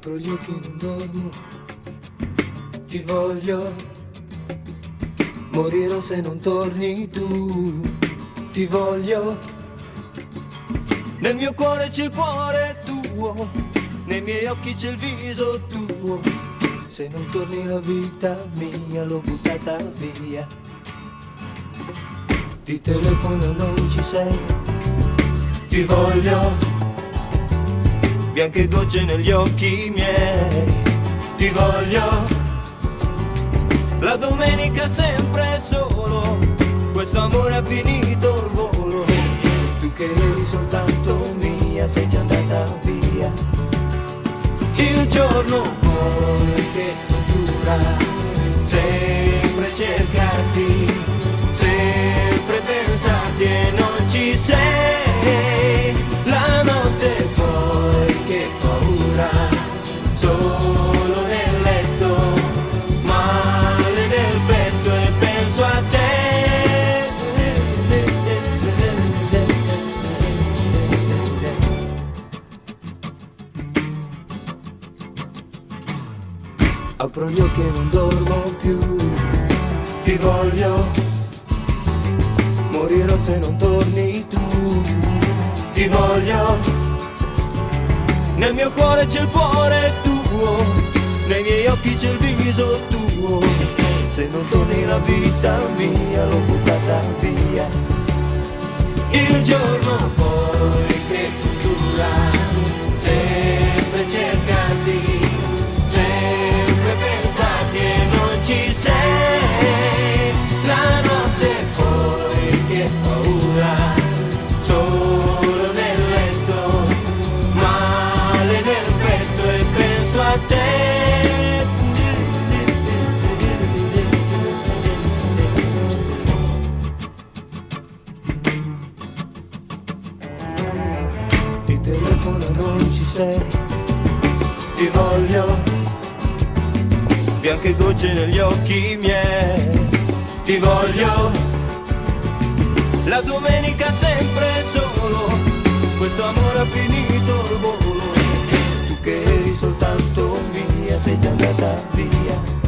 Apro gli occhi e non dormo, ti voglio, morirò se non torni tu, ti voglio. Nel mio cuore c'è il cuore tuo, nei miei occhi c'è il viso tuo. Se non torni la vita mia l'ho buttata via. Ti telefono non ci sei, ti voglio. Bianche gocce negli occhi miei, ti voglio. La domenica sempre solo, questo amore ha finito il volo. Tu che eri soltanto mia, sei già andata via. Il giorno poi che dura, sempre cercarti, sempre pensarti e non ci sei. La notte poi che paura, solo nel letto, male nel petto e penso a te. Apro gli occhi e non dormo più, ti voglio, morirò se non torni tu, ti voglio. Nel mio cuore c'è il cuore tuo, nei miei occhi c'è il viso tuo. Se non torni la vita mia l'ho buttata via. Il giorno poi che dura, sempre cercarti, sempre pensarti e non ci sei. La notte poi che paura, solo nel letto, male nel petto e penso a te. Ti telefono non ci sei, ti voglio. Bianche gocce negli occhi miei, ti voglio. La domenica sempre solo, questo amore ha finito il volo. Tu che eri soltanto mia, sei già andata via.